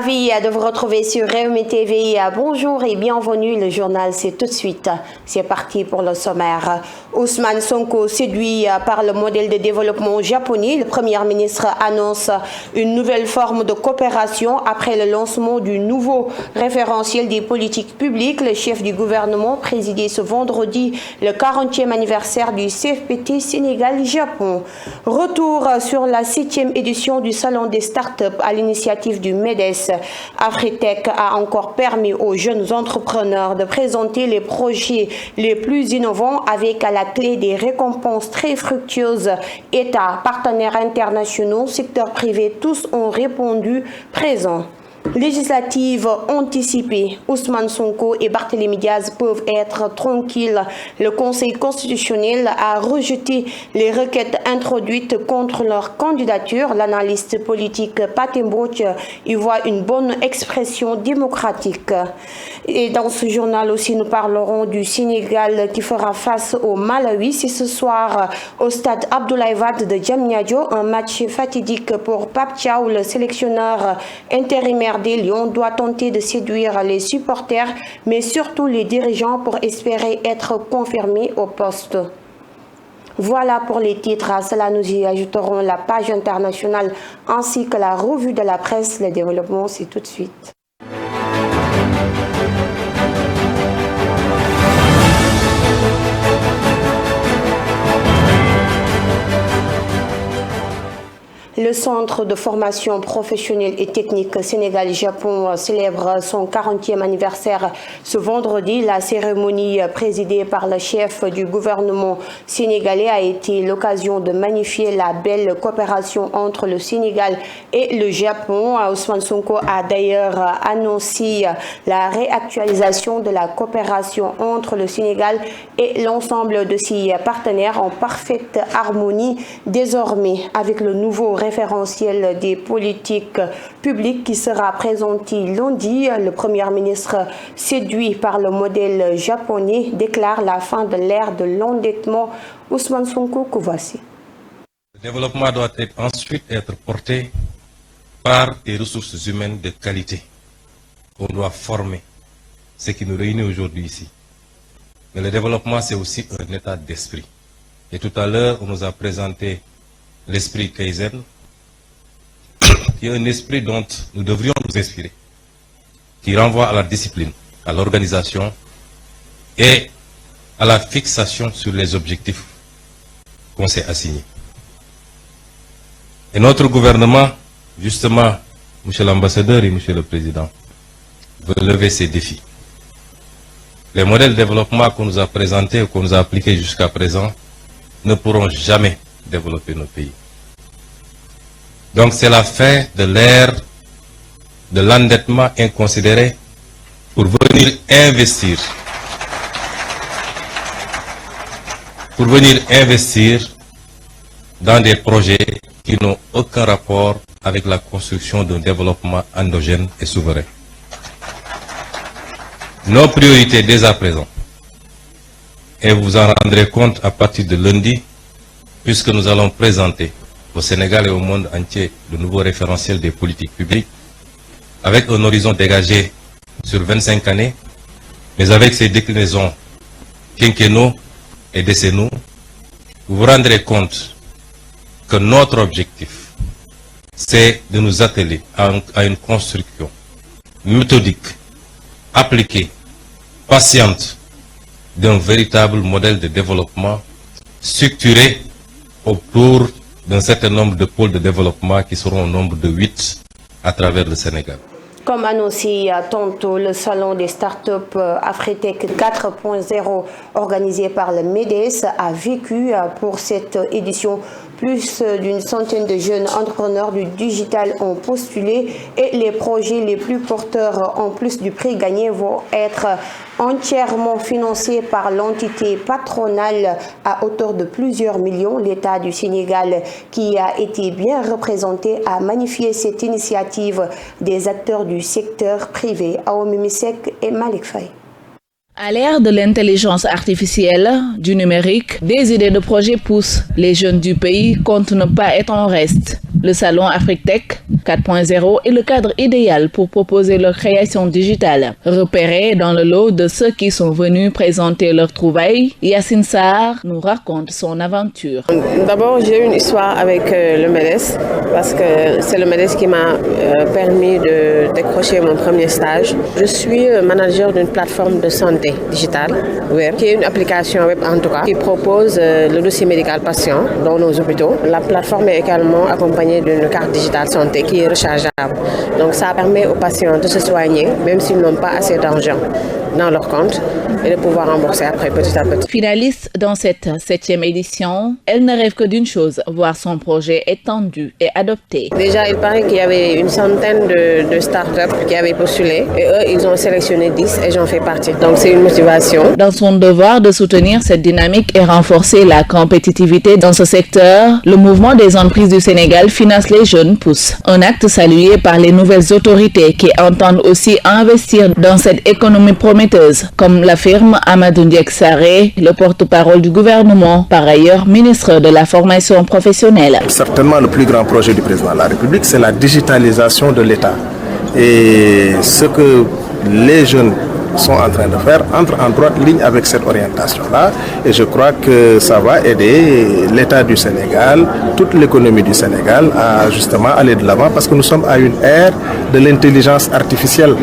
Ravi de vous retrouver sur Rewmi TV. Bonjour et bienvenue. Le journal, c'est tout de suite. C'est parti pour le sommaire. Ousmane Sonko séduit par le modèle de développement japonais. Le Premier ministre annonce une nouvelle forme de coopération après le lancement du nouveau référentiel des politiques publiques. Le chef du gouvernement présidait ce vendredi le 40e anniversaire du CFPT Sénégal-Japon. Retour sur la 7e édition du Salon des startups à l'initiative du MEDES. Afritech a encore permis aux jeunes entrepreneurs de présenter les projets les plus innovants avec à la clé des récompenses très fructueuses. États, partenaires internationaux, secteur privé, tous ont répondu présents. Législative anticipée, Ousmane Sonko et Barthélémy Diaz peuvent être tranquilles. Le Conseil constitutionnel a rejeté les requêtes introduites contre leur candidature. L'analyste politique Pathé Mbodj y voit une bonne expression démocratique. Et dans ce journal aussi, nous parlerons du Sénégal qui fera face au Malawi. C'est ce soir au stade Abdoulaye Wade de Diamniadio, un match fatidique pour Pape Thiaw, le sélectionneur intérimaire des Lions doit tenter de séduire les supporters, mais surtout les dirigeants pour espérer être confirmés au poste. Voilà pour les titres. À cela, nous y ajouterons la page internationale ainsi que la revue de la presse. Le développement, c'est tout de suite. Le Centre de formation professionnelle et technique Sénégal-Japon célèbre son 40e anniversaire ce vendredi. La cérémonie présidée par le chef du gouvernement sénégalais a été l'occasion de magnifier la belle coopération entre le Sénégal et le Japon. Ousmane Sonko a d'ailleurs annoncé la réactualisation de la coopération entre le Sénégal et l'ensemble de ses partenaires en parfaite harmonie désormais avec le nouveau référentiel des politiques publiques qui sera présenté lundi. Le Premier ministre, séduit par le modèle japonais, déclare la fin de l'ère de l'endettement. Ousmane Sonko, que voici. Le développement doit ensuite être porté par des ressources humaines de qualité. On doit former ce qui nous réunit aujourd'hui ici. Mais le développement, c'est aussi un état d'esprit. Et tout à l'heure, on nous a présenté l'esprit Kaizen, qui est un esprit dont nous devrions nous inspirer, qui renvoie à la discipline, à l'organisation et à la fixation sur les objectifs qu'on s'est assignés. Et notre gouvernement, justement, Monsieur l'ambassadeur et Monsieur le Président, veut lever ces défis. Les modèles de développement qu'on nous a présentés ou qu'on nous a appliqués jusqu'à présent ne pourront jamais développer nos pays. Donc c'est la fin de l'ère de l'endettement inconsidéré pour venir investir dans des projets qui n'ont aucun rapport avec la construction d'un développement endogène et souverain. Nos priorités dès à présent, et vous en rendrez compte à partir de lundi, puisque nous allons présenter au Sénégal et au monde entier le nouveau référentiel des politiques publiques, avec un horizon dégagé sur 25 années, mais avec ses déclinaisons quinquennaux et décennaux, vous vous rendrez compte que notre objectif, c'est de nous atteler à une construction méthodique, appliquée, patiente, d'un véritable modèle de développement structuré autour d'un certain nombre de pôles de développement qui seront au nombre de 8 à travers le Sénégal. Comme annoncé tantôt, le salon des startups Afritech 4.0 organisé par le MEDES a vécu pour cette édition. Plus d'une centaine de jeunes entrepreneurs du digital ont postulé et les projets les plus porteurs, en plus du prix gagné, vont être entièrement financés par l'entité patronale à hauteur de plusieurs millions. L'État du Sénégal, qui a été bien représenté, a magnifié cette initiative des acteurs du secteur privé, Aoumi Sek et Malik Faye. À l'ère de l'intelligence artificielle, du numérique, des idées de projets poussent. Les jeunes du pays comptent ne pas être en reste. Le salon AfriqueTech 4.0 est le cadre idéal pour proposer leur création digitale. Repérés dans le lot de ceux qui sont venus présenter leurs trouvailles, Yacine Sarr nous raconte son aventure. D'abord, j'ai une histoire avec le MEDES parce que c'est le MEDES qui m'a permis de décrocher mon premier stage. Je suis manager d'une plateforme de santé digitale web, qui est une application web en tout cas, qui propose le dossier médical patient dans nos hôpitaux. La plateforme est également accompagnée d'une carte digitale santé qui est rechargeable. Donc ça permet aux patients de se soigner même s'ils n'ont pas assez d'argent dans leur compte et de pouvoir rembourser après petit à petit. Finaliste dans cette 7e édition, elle ne rêve que d'une chose, voir son projet étendu et adopté. Déjà, il paraît qu'il y avait une centaine de startups qui avaient postulé et eux, ils ont sélectionné 10 et j'en fais partie. Donc c'est une motivation. Dans son devoir de soutenir cette dynamique et renforcer la compétitivité dans ce secteur, le mouvement des entreprises du Sénégal finance les jeunes pousses. Un acte salué par les nouvelles autorités qui entendent aussi investir dans cette économie prometteuse, comme l'affirme Amadou Ndiek Sarré, le porte-parole du gouvernement, par ailleurs ministre de la formation professionnelle. Certainement le plus grand projet du président de la République, c'est la digitalisation de l'État. Et ce que les jeunes sont en train de faire entre en droite ligne avec cette orientation-là. Et je crois que ça va aider l'État du Sénégal, toute l'économie du Sénégal à justement aller de l'avant parce que nous sommes à une ère de l'intelligence artificielle.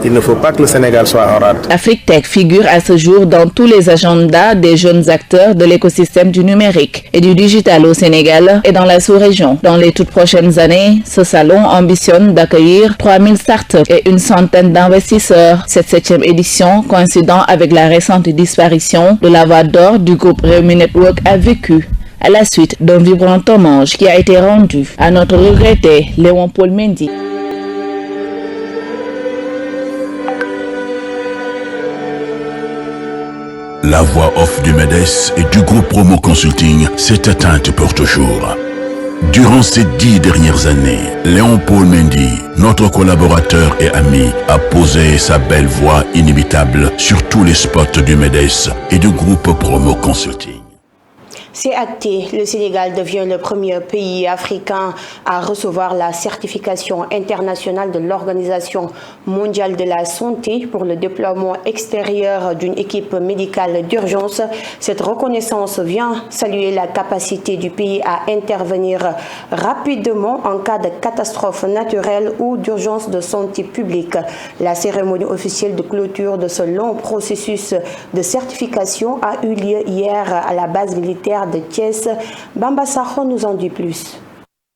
Il ne faut pas que le Sénégal soit en rade. AfriqueTech figure à ce jour dans tous les agendas des jeunes acteurs de l'écosystème du numérique et du digital au Sénégal et dans la sous-région. Dans les toutes prochaines années, ce salon ambitionne d'accueillir 3000 startups et une centaine d'investisseurs. Cette 7e édition, coïncidant avec la récente disparition de la voix d'or du groupe Rewmi Network, a vécu à la suite d'un vibrant hommage qui a été rendu à notre regretté Léon Paul Mendy. La voix off du MEDES et du groupe Promo Consulting s'est éteinte pour toujours. Durant ces 10 dernières années, Léon Paul Mendy, notre collaborateur et ami, a posé sa belle voix inimitable sur tous les spots du MEDES et du groupe Promo Consulting. C'est acté, le Sénégal devient le premier pays africain à recevoir la certification internationale de l'Organisation mondiale de la santé pour le déploiement extérieur d'une équipe médicale d'urgence. Cette reconnaissance vient saluer la capacité du pays à intervenir rapidement en cas de catastrophe naturelle ou d'urgence de santé publique. La cérémonie officielle de clôture de ce long processus de certification a eu lieu hier à la base militaire de Thiès. Bamba Sakho nous en dit plus.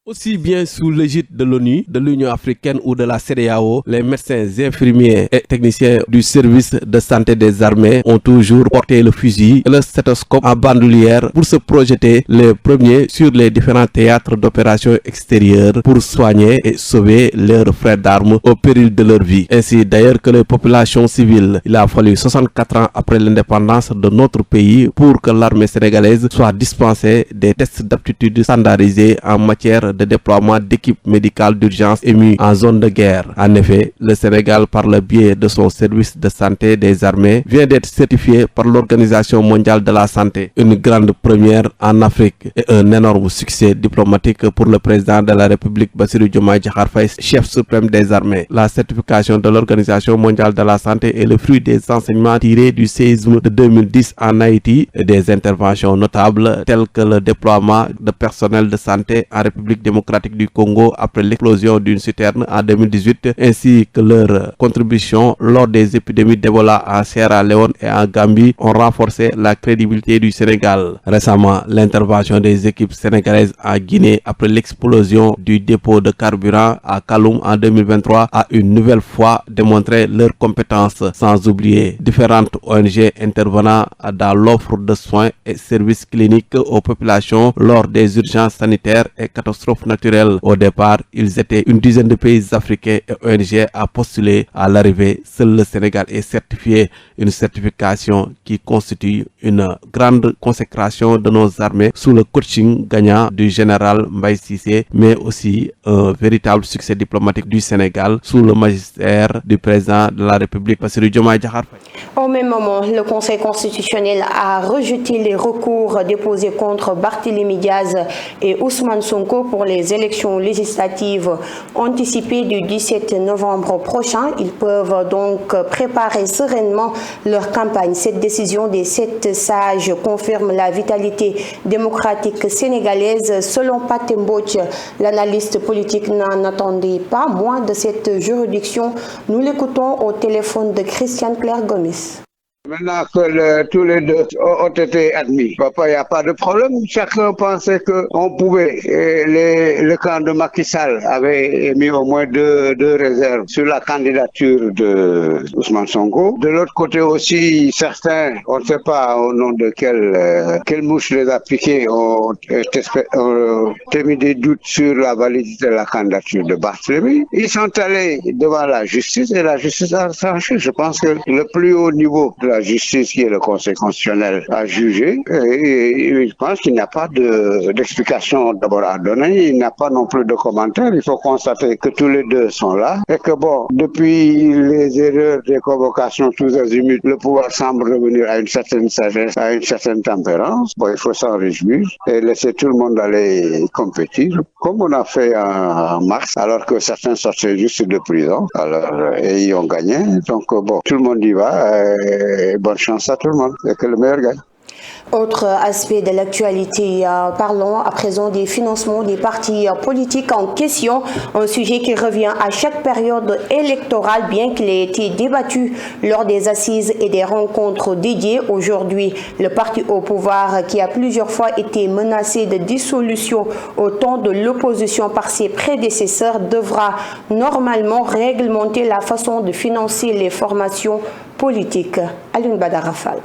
Aussi bien sous l'égide de l'ONU, de l'Union africaine ou de la CEDEAO, les médecins, infirmiers et techniciens du service de santé des armées ont toujours porté le fusil et le stéthoscope en bandoulière pour se projeter les premiers sur les différents théâtres d'opérations extérieures pour soigner et sauver leurs frères d'armes au péril de leur vie. Ainsi d'ailleurs que les populations civiles. Il a fallu 64 ans après l'indépendance de notre pays pour que l'armée sénégalaise soit dispensée des tests d'aptitude standardisés en matière de déploiement d'équipes médicales d'urgence émues en zone de guerre. En effet, le Sénégal, par le biais de son service de santé des armées, vient d'être certifié par l'Organisation mondiale de la santé. Une grande première en Afrique et un énorme succès diplomatique pour le président de la République, Bassirou Diomaye Diakhar Faye, chef suprême des armées. La certification de l'Organisation mondiale de la santé est le fruit des enseignements tirés du séisme de 2010 en Haïti et des interventions notables telles que le déploiement de personnel de santé en République démocratique du Congo après l'explosion d'une citerne en 2018, ainsi que leur contribution lors des épidémies d'Ebola en Sierra Leone et en Gambie ont renforcé la crédibilité du Sénégal. Récemment, l'intervention des équipes sénégalaises en Guinée après l'explosion du dépôt de carburant à Kaloum en 2023 a une nouvelle fois démontré leurs compétences, sans oublier différentes ONG intervenant dans l'offre de soins et services cliniques aux populations lors des urgences sanitaires et catastrophes naturelles. Au départ, ils étaient une dizaine de pays africains et ONG à postuler. À l'arrivée, seul le Sénégal est certifié, une certification qui constitue une grande consécration de nos armées sous le coaching gagnant du général Mbaye Cissé, mais aussi un véritable succès diplomatique du Sénégal sous le magistère du président de la République, Bassirou Diomaye Diakhar Faye. Au même moment, le Conseil constitutionnel a rejeté les recours déposés contre Barthélémy Diaz et Ousmane Sonko pour pour les élections législatives anticipées du 17 novembre prochain. Ils peuvent donc préparer sereinement leur campagne. Cette décision des 7 sages confirme la vitalité démocratique sénégalaise. Selon Pathé Mbodj, l'analyste politique n'en attendait pas moins de cette juridiction. Nous l'écoutons au téléphone de Christiane Claire Gomis. Maintenant que tous les deux ont été admis, il n'y a pas de problème. Chacun pensait qu'on pouvait. Le camp de Macky Sall avait émis au moins deux réserves sur la candidature de Ousmane Sonko. De l'autre côté aussi, certains, on ne sait pas au nom de quelle mouche les a piqués, ont émis des doutes sur la validité de la candidature de Barthélémy. Ils sont allés devant la justice et la justice a tranché. Je pense que le plus haut niveau de la justice, qui est le Conseil constitutionnel, a jugé, et je pense qu'il n'y a pas d'explication d'abord à donner, il n'y a pas non plus de commentaires. Il faut constater que tous les deux sont là et que depuis les erreurs des convocations tous azimuts, le pouvoir semble revenir à une certaine sagesse, à une certaine tempérance. Il faut s'en réjouir et laisser tout le monde aller compétir, comme on a fait en mars, alors que certains sortaient juste de prison, et ils ont gagné. Donc tout le monde y va. Bonne chance à tout le monde et que le meilleur gagne. Autre aspect de l'actualité, parlons à présent des financements des partis politiques en question, un sujet qui revient à chaque période électorale, bien qu'il ait été débattu lors des assises et des rencontres dédiées. Aujourd'hui, le parti au pouvoir, qui a plusieurs fois été menacé de dissolution au temps de l'opposition par ses prédécesseurs, devra normalement réglementer la façon de financer les formations politiques. Alioune Badara Fall.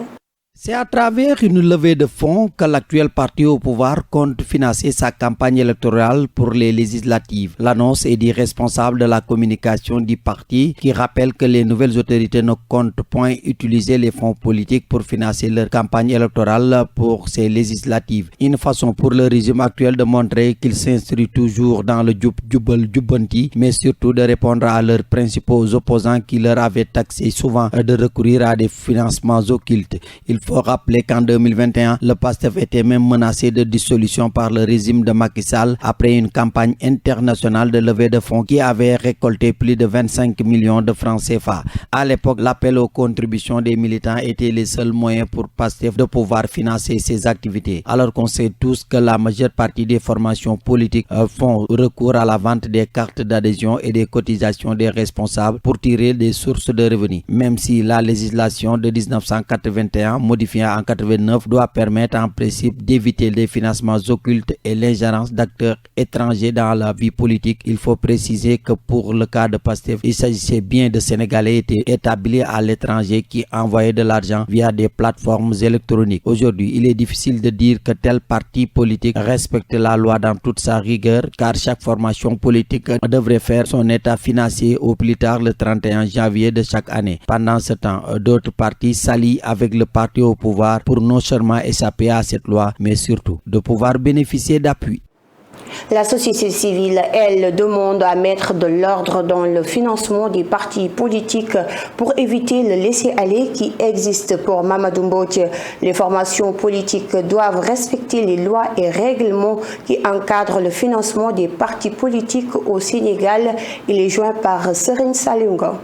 C'est à travers une levée de fonds que l'actuel parti au pouvoir compte financer sa campagne électorale pour les législatives. L'annonce est du responsable de la communication du parti qui rappelle que les nouvelles autorités ne comptent point utiliser les fonds politiques pour financer leur campagne électorale pour ces législatives. Une façon pour le régime actuel de montrer qu'il s'instruit toujours dans le Jubal Jubanti, mais surtout de répondre à leurs principaux opposants qui leur avaient taxé souvent de recourir à des financements occultes. Il faut rappeler qu'en 2021, le PASTEF était même menacé de dissolution par le régime de Macky Sall après une campagne internationale de levée de fonds qui avait récolté plus de 25 millions de francs CFA. À l'époque, l'appel aux contributions des militants était les seuls moyens pour PASTEF de pouvoir financer ses activités. Alors qu'on sait tous que la majeure partie des formations politiques font recours à la vente des cartes d'adhésion et des cotisations des responsables pour tirer des sources de revenus. Même si la législation de 1981 modifié en 89 doit permettre en principe d'éviter les financements occultes et l'ingérence d'acteurs étrangers dans la vie politique. Il faut préciser que pour le cas de PASTEF, il s'agissait bien de Sénégalais établis à l'étranger qui envoyaient de l'argent via des plateformes électroniques. Aujourd'hui, il est difficile de dire que tel parti politique respecte la loi dans toute sa rigueur, car chaque formation politique devrait faire son état financier au plus tard le 31 janvier de chaque année. Pendant ce temps, d'autres partis s'allient avec le parti au pouvoir pour non seulement échapper à cette loi, mais surtout de pouvoir bénéficier d'appui. La société civile, elle, demande à mettre de l'ordre dans le financement des partis politiques pour éviter le laisser-aller qui existe pour Mamadou Mbodj. Les formations politiques doivent respecter les lois et règlements qui encadrent le financement des partis politiques au Sénégal. Il est joint par Serine Salungo.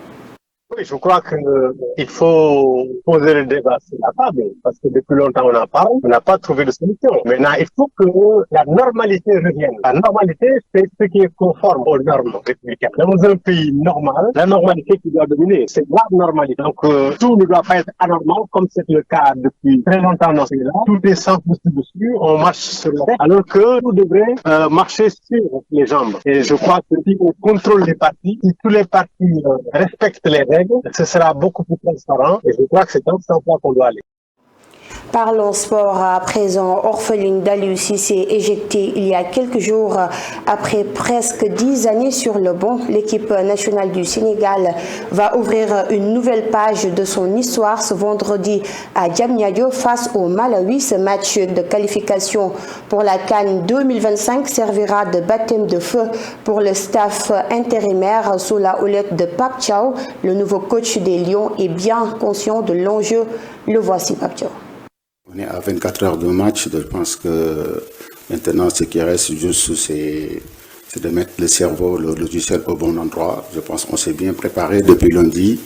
Oui, je crois qu'il faut poser le débat sur la table, parce que depuis longtemps on en parle, on n'a pas trouvé de solution. Maintenant, il faut que la normalité revienne. La normalité, c'est ce qui est conforme aux normes républicaines. Dans un pays normal, la normalité qui doit dominer, c'est la normalité. Donc, tout ne doit pas être anormal, comme c'est le cas depuis très longtemps dans ce pays-là. Tout est sans dessus, on marche sur la tête, alors que tout devrait marcher sur les jambes. Et je crois que si on contrôle les partis, si tous les partis respectent les règles, ce sera beaucoup plus transparent et je crois que c'est dans ce sens-là qu'on doit aller. Parlons sport à présent. Orpheline d'Aliou Cissé éjectée il y a quelques jours après presque 10 années sur le banc. L'équipe nationale du Sénégal va ouvrir une nouvelle page de son histoire ce vendredi à Diamniadio face au Malawi. Ce match de qualification pour la CAN 2025 servira de baptême de feu pour le staff intérimaire sous la houlette de Pape Thiaw. Le nouveau coach des Lions est bien conscient de l'enjeu. Le voici, Pape Thiaw. On est à 24 heures de match, je pense que Maintenant, ce qui reste juste, c'est de mettre le cerveau, le logiciel au bon endroit. Je pense qu'on s'est bien préparé depuis lundi.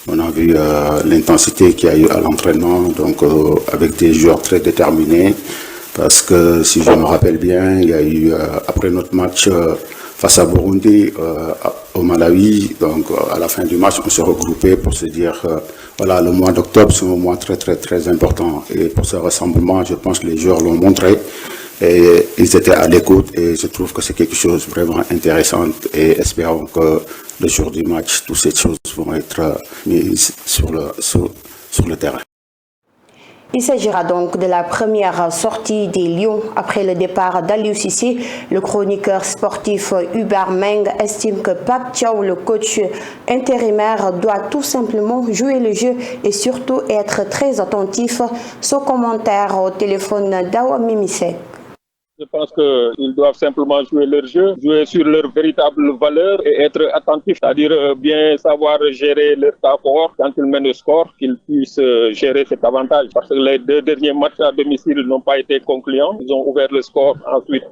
On a vu l'intensité qu'il y a eu à l'entraînement, donc avec des joueurs très déterminés. Parce que si je me rappelle bien, il y a eu, après notre match face à Burundi, au Malawi, donc à la fin du match, on s'est regroupé pour se dire, voilà, le mois d'octobre, c'est un mois très, très, très important. Et pour ce rassemblement, je pense que les joueurs l'ont montré. Et ils étaient à l'écoute et je trouve que c'est quelque chose de vraiment intéressant et espérons que le jour du match, toutes ces choses vont être mises sur le terrain. Il s'agira donc de la première sortie des Lions après le départ d'Aliou Cissé. Le chroniqueur sportif Hubert Meng estime que Pape Thiaw, le coach intérimaire, doit tout simplement jouer le jeu et surtout être très attentif. Son commentaire au téléphone d'Awa Mimisek. Je pense qu'ils doivent simplement jouer leur jeu, jouer sur leurs véritables valeurs et être attentifs, c'est-à-dire bien savoir gérer leur temps fort quand ils mènent le score, qu'ils puissent gérer cet avantage. Parce que les 2 derniers matchs à domicile n'ont pas été concluants. Ils ont ouvert le score, ensuite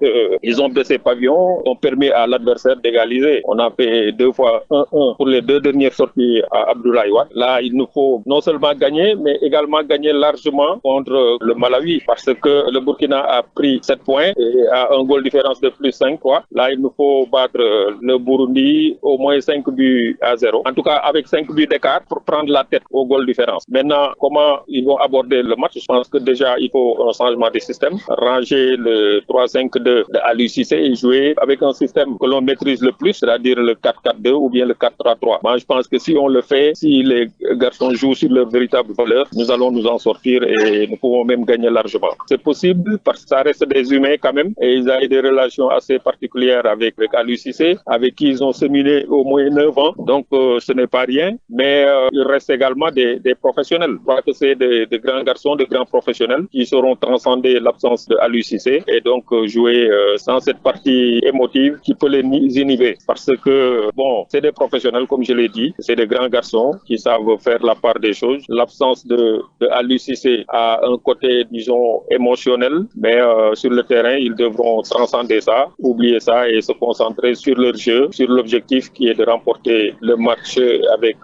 ils ont baissé pavillon, ont permis à l'adversaire d'égaliser. On a fait 2 fois 1-1 pour les 2 dernières sorties à Abdoulaye Wade. Là, il nous faut non seulement gagner, mais également gagner largement contre le Malawi parce que le Burkina a pris 7 points. Et à un goal différence de plus 5 quoi. Là, il nous faut battre le Burundi au moins 5 buts à 0. En tout cas, avec 5 buts d'écart pour prendre la tête au goal différence. Maintenant, comment ils vont aborder le match? Je pense que déjà, il faut un changement de système. Ranger le 3-5-2 de Aliou Cissé et jouer avec un système que l'on maîtrise le plus, c'est-à-dire le 4-4-2 ou bien le 4-3-3. Moi, je pense que si on le fait, si les garçons jouent sur leur véritable valeur, nous allons nous en sortir et nous pouvons même gagner largement. C'est possible parce que ça reste des humains quand même et ils ont des relations assez particulières avec Aliou Cissé, avec qui ils ont séminé au moins 9 ans, donc ce n'est pas rien, mais il reste également des professionnels. Je crois que c'est des grands garçons, de grands professionnels qui sauront transcender l'absence de Aliou Cissé et donc jouer sans cette partie émotive qui peut les inhiber parce que bon, c'est des professionnels comme je l'ai dit, c'est des grands garçons qui savent faire la part des choses. L'absence de Aliou Cissé a un côté disons émotionnel, mais sur le terrain ils devront transcender ça, oublier ça et se concentrer sur leur jeu, sur l'objectif qui est de remporter le match avec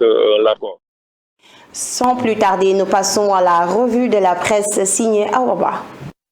l'accord. Sans plus tarder, nous passons à la revue de la presse signée Awaba.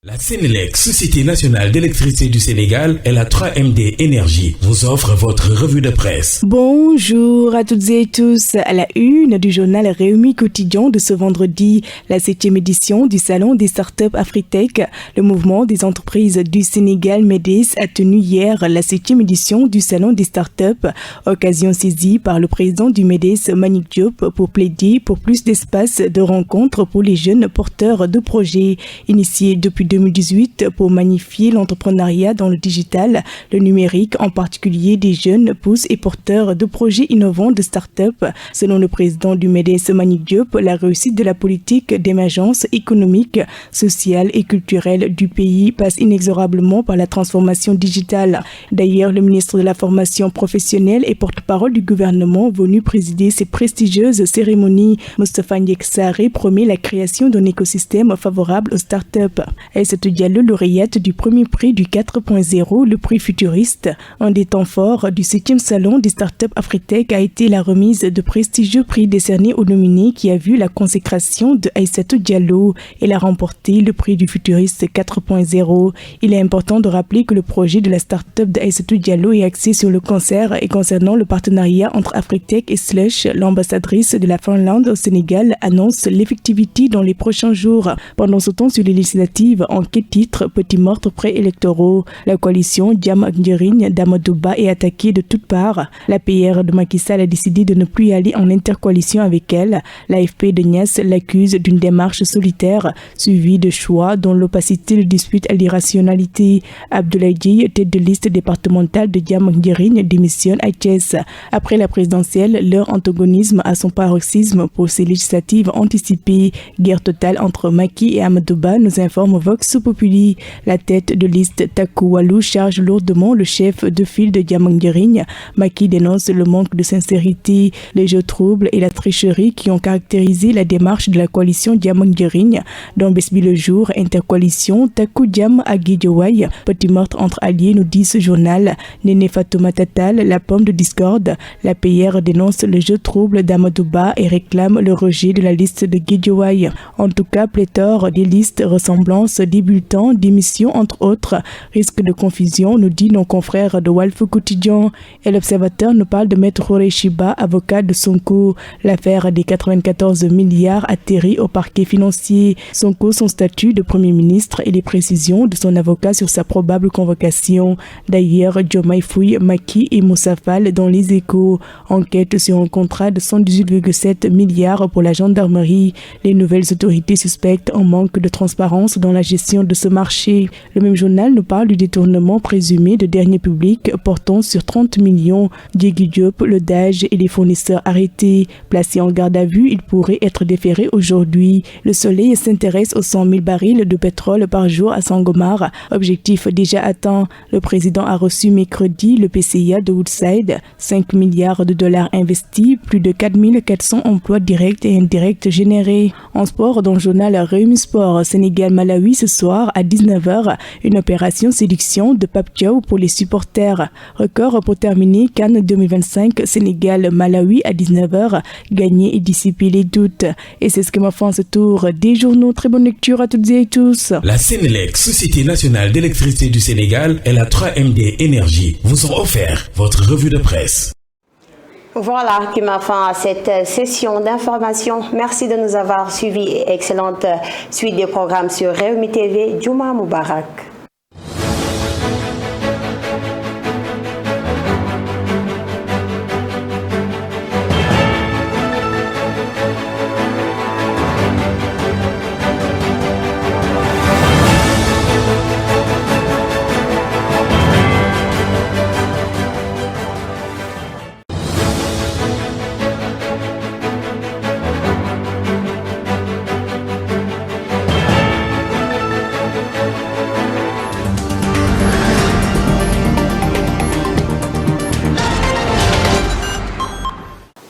La Sénélec, Société nationale d'électricité du Sénégal, et la 3MD Énergie vous offrent votre revue de presse. Bonjour à toutes et tous. À la une du journal Réumi Quotidien de ce vendredi, la 7e édition du Salon des startups Afritech. Le mouvement des entreprises du Sénégal MEDES a tenu hier la 7e édition du Salon des startups, occasion saisie par le président du MEDES Manick Diop pour plaider pour plus d'espace de rencontre pour les jeunes porteurs de projets. Initié depuis 2018 pour magnifier l'entrepreneuriat dans le digital, le numérique, en particulier des jeunes pousses et porteurs de projets innovants de start-up. Selon le président du MEDES Manick Diop, la réussite de la politique d'émergence économique, sociale et culturelle du pays passe inexorablement par la transformation digitale. D'ailleurs, le ministre de la formation professionnelle et porte-parole du gouvernement venu présider ces prestigieuses cérémonies, Moustapha Ndiaye Sarré, promet la création d'un écosystème favorable aux start-up. Aïssatou Diallo, lauréate du premier prix du 4.0, le prix futuriste. Un des temps forts du 7e salon des startups Afritech a été la remise de prestigieux prix décernés aux nominés qui a vu la consécration de Aïssatou Diallo. Elle a remporté le prix du futuriste 4.0. Il est important de rappeler que le projet de la startup d'Aïssatou Diallo est axé sur le cancer et concernant le partenariat entre Afritech et Slush, l'ambassadrice de la Finlande au Sénégal annonce l'effectivité dans les prochains jours. Pendant ce temps, sur les législatives, en quel titre petit meurtre préélectoraux. La coalition Jàmm ak Njariñ d'Amadou Ba est attaquée de toutes parts. La PR de Macky Sall a décidé de ne plus aller en intercoalition avec elle. L'AFP de Niasse l'accuse d'une démarche solitaire, suivie de choix dont l'opacité le dispute à l'irrationalité. Abdoulaye Dièye, tête de liste départementale de Jàmm ak Njariñ, démissionne à Thiès. Après la présidentielle, leur antagonisme a son paroxysme pour ces législatives anticipées. Guerre totale entre Macky et Amadou Ba, nous informe Vox Vox Populi. La tête de liste Taku Wallu charge lourdement le chef de file de Diamangerigne. Macky dénonce le manque de sincérité, les jeux troubles et la tricherie qui ont caractérisé la démarche de la coalition Diamangerigne. Dans Besbi le jour, intercoalition Taku Diam à Guédiawaye. Petit meurtre entre alliés, nous dit ce journal. Néné Fatouma Tatal, la pomme de discorde. La PR dénonce le jeu trouble d'Amadouba et réclame le rejet de la liste de Guédiawaye. En tout cas, pléthore des listes, ressemblances, des bulletins, d'émissions entre autres. Risque de confusion, nous dit nos confrères de Walf Quotidien. Et l'Observateur nous parle de Maître Horaï Chiba, avocat de Sonko. L'affaire des 94 milliards atterrit au parquet financier. Sonko, son statut de Premier ministre et les précisions de son avocat sur sa probable convocation. D'ailleurs, Diomaye fouille Macky et Moussa Fall dans les Échos. Enquête sur un contrat de 118,7 milliards pour la gendarmerie. Les nouvelles autorités suspectent un manque de transparence dans la gestion de ce marché. Le même journal nous parle du détournement présumé de deniers publics portant sur 30 millions. Diégui Diop, le DAGE et les fournisseurs arrêtés. Placés en garde à vue, ils pourraient être déférés aujourd'hui. Le Soleil s'intéresse aux 100 000 barils de pétrole par jour à Sangomar. Objectif déjà atteint. Le président a reçu mercredi le PCA de Woodside. 5 milliards de dollars investis, plus de 4400 emplois directs et indirects générés. En sport, dans le journal Réumi Sport, Sénégal-Malawi ce soir à 19h, une opération séduction de Pape Thiaw pour les supporters. Record pour terminer CAN 2025 Sénégal-Malawi à 19h, gagner et dissiper les doutes. Et c'est ce que m'a fait ce tour des journaux. Très bonne lecture à toutes et à tous. La Sénélec, Société nationale d'électricité du Sénégal, et la 3MD Énergie vous ont offert votre revue de presse. Voilà qui m'a fait à cette session d'information. Merci de nous avoir suivis et excellente suite des programmes sur Réumi TV. Djouma Moubarak.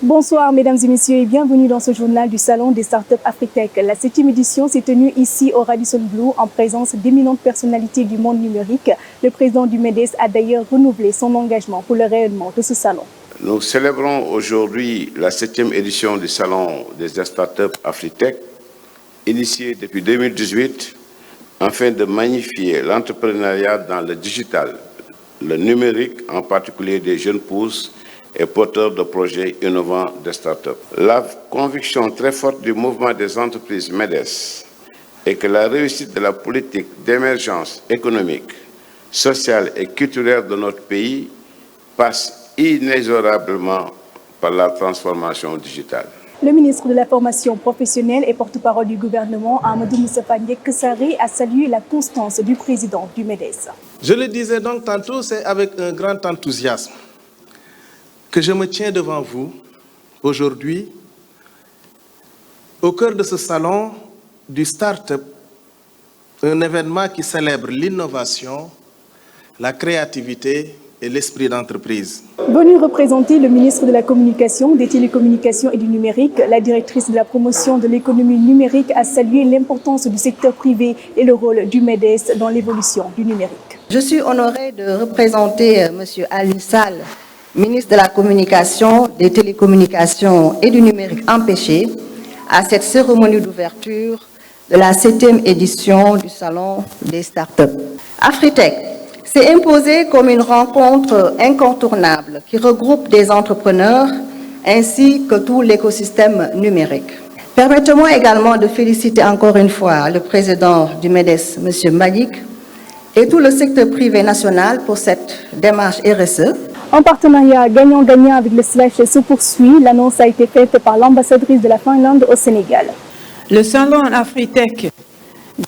Bonsoir mesdames et messieurs et bienvenue dans ce journal du Salon des startups Afritech. La 7e édition s'est tenue ici au Radisson Blu en présence d'éminentes personnalités du monde numérique. Le président du MEDES a d'ailleurs renouvelé son engagement pour le rayonnement de ce salon. Nous célébrons aujourd'hui la 7e édition du Salon des startups Afritech, initié depuis 2018 afin de magnifier l'entrepreneuriat dans le digital, le numérique, en particulier des jeunes pousses et porteurs de projets innovants de start-up. La conviction très forte du mouvement des entreprises MEDES est que la réussite de la politique d'émergence économique, sociale et culturelle de notre pays passe inexorablement par la transformation digitale. Le ministre de la Formation professionnelle et porte-parole du gouvernement, Amadou Moustapha Ndiaye, a salué la constance du président du MEDES. Je le disais donc tantôt, c'est avec un grand enthousiasme que je me tiens devant vous aujourd'hui au cœur de ce salon du Start-up, un événement qui célèbre l'innovation, la créativité et l'esprit d'entreprise. Venu représenter le ministre de la Communication, des Télécommunications et du Numérique, la directrice de la promotion de l'économie numérique a salué l'importance du secteur privé et le rôle du MEDES dans l'évolution du numérique. Je suis honorée de représenter M. Alioune Sall, ministre de la Communication, des Télécommunications et du Numérique empêché, à cette cérémonie d'ouverture de la 7e édition du Salon des startups. Afritech s'est imposé comme une rencontre incontournable qui regroupe des entrepreneurs ainsi que tout l'écosystème numérique. Permettez-moi également de féliciter encore une fois le président du MEDES, M. Malik, et tout le secteur privé national pour cette démarche RSE. En partenariat gagnant-gagnant avec le Slash se poursuit. L'annonce a été faite par l'ambassadrice de la Finlande au Sénégal. Le salon Afritech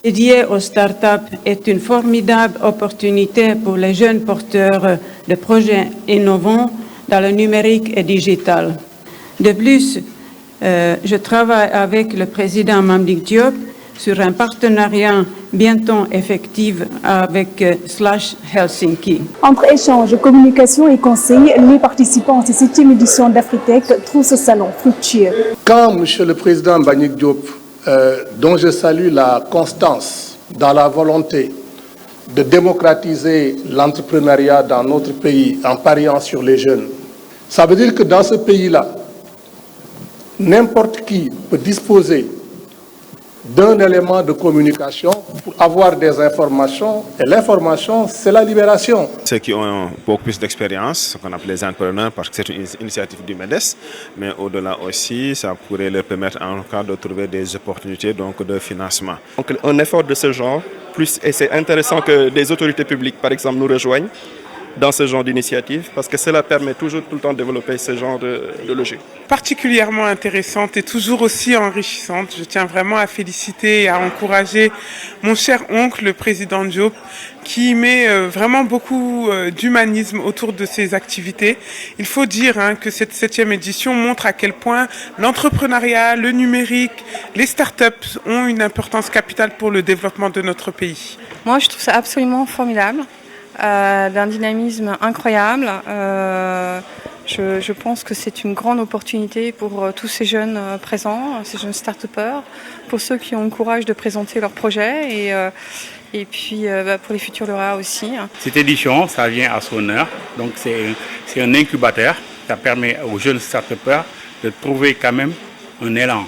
dédié aux startups est une formidable opportunité pour les jeunes porteurs de projets innovants dans le numérique et digital. De plus, je travaille avec le président Mamdik Diop sur un partenariat bientôt effectif avec Slush Helsinki. Entre échanges, communication et conseils, les participants à cette 7e édition d'Afritech trouvent ce salon fructueux. Quand M. le Président Mbagnick Diop, dont je salue la constance dans la volonté de démocratiser l'entrepreneuriat dans notre pays en pariant sur les jeunes, ça veut dire que dans ce pays-là, n'importe qui peut disposer d'un élément de communication pour avoir des informations, et l'information, c'est la libération. Ceux qui ont beaucoup plus d'expérience, ce qu'on appelle les entrepreneurs, parce que c'est une initiative du MEDES, mais au-delà aussi, ça pourrait leur permettre en cas de trouver des opportunités donc, de financement. Donc un effort de ce genre, et c'est intéressant que des autorités publiques, par exemple, nous rejoignent dans ce genre d'initiative, parce que cela permet toujours tout le temps de développer ce genre de logique. Particulièrement intéressante et toujours aussi enrichissante. Je tiens vraiment à féliciter et à encourager mon cher oncle, le président Diop, qui met vraiment beaucoup d'humanisme autour de ses activités. Il faut dire que cette 7e édition montre à quel point l'entrepreneuriat, le numérique, les startups ont une importance capitale pour le développement de notre pays. Moi, je trouve ça absolument formidable. D'un dynamisme incroyable. Je pense que c'est une grande opportunité pour tous ces jeunes présents, ces jeunes start-upers, pour ceux qui ont le courage de présenter leurs projets et puis pour les futurs lauréats aussi. Cette édition, ça vient à son heure, donc c'est un incubateur. Ça permet aux jeunes start-upers de trouver quand même un élan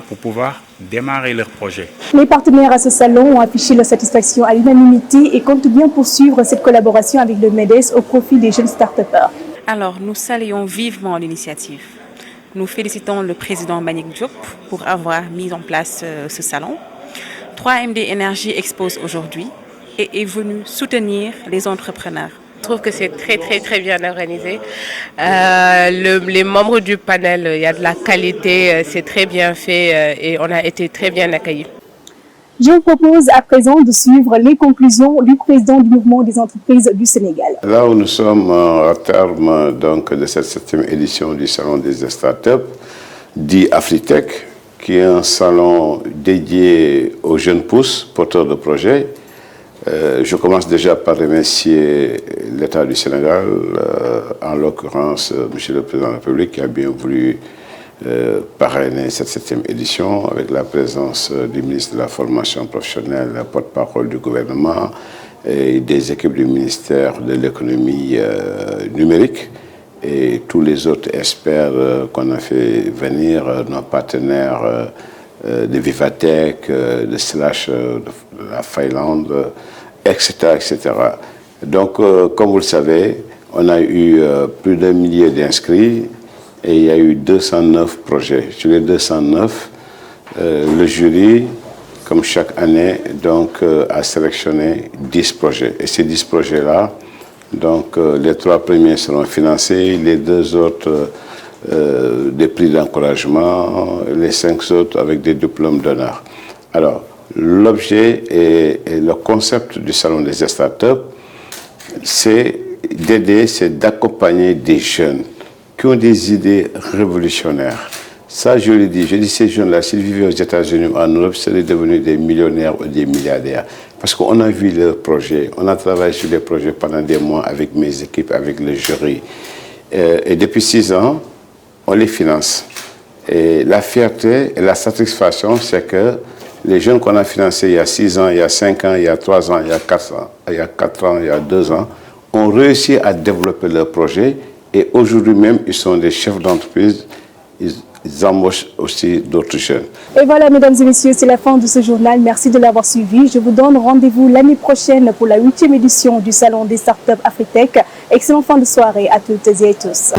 pour pouvoir démarrer leur projet. Les partenaires à ce salon ont affiché leur satisfaction à l'unanimité et comptent bien poursuivre cette collaboration avec le MEDES au profit des jeunes start-upers. Alors, nous saluons vivement l'initiative. Nous félicitons le président Mbagnick Diop pour avoir mis en place ce salon. 3MD Énergie expose aujourd'hui et est venu soutenir les entrepreneurs. Je trouve que c'est très bien organisé. Les membres du panel, il y a de la qualité, c'est très bien fait et on a été très bien accueillis. Je vous propose à présent de suivre les conclusions du président du mouvement des entreprises du Sénégal. Là où nous sommes à terme donc, de cette 7e édition du Salon des startups, dit Afritech, qui est un salon dédié aux jeunes pousses, porteurs de projets. Je commence déjà par remercier l'État du Sénégal, en l'occurrence M. le Président de la République, qui a bien voulu parrainer cette 7e édition avec la présence du ministre de la Formation professionnelle, la porte-parole du gouvernement et des équipes du ministère de l'économie numérique et tous les autres experts qu'on a fait venir, nos partenaires de Vivatech, de Slash, de la Finlande, etc., etc. Donc, comme vous le savez, on a eu plus d'1 millier d'inscrits et il y a eu 209 projets. Sur les 209, le jury, comme chaque année, donc, a sélectionné 10 projets. Et ces 10 projets-là, donc, les 3 premiers seront financés, les 2 autres des prix d'encouragement, les 5 autres avec des diplômes d'honneur. Alors, l'objet et le concept du Salon des startups, c'est d'aider, c'est d'accompagner des jeunes qui ont des idées révolutionnaires. Ça, je le dis, ces jeunes-là, s'ils vivaient aux États-Unis ou en Europe, seraient devenus des millionnaires ou des milliardaires. Parce qu'on a vu leurs projets, on a travaillé sur les projets pendant des mois avec mes équipes, avec le jury. Et depuis 6 ans, on les finance. Et la fierté et la satisfaction, c'est que les jeunes qu'on a financés il y a 6 ans, il y a 5 ans, il y a 3 ans, il y a 4 ans, il y a 4 ans, il y a 2 ans, ont réussi à développer leur projet et aujourd'hui même, ils sont des chefs d'entreprise, ils embauchent aussi d'autres jeunes. Et voilà, mesdames et messieurs, c'est la fin de ce journal. Merci de l'avoir suivi. Je vous donne rendez-vous l'année prochaine pour la 8e édition du Salon des startups Afritech. Excellente fin de soirée à toutes et à tous.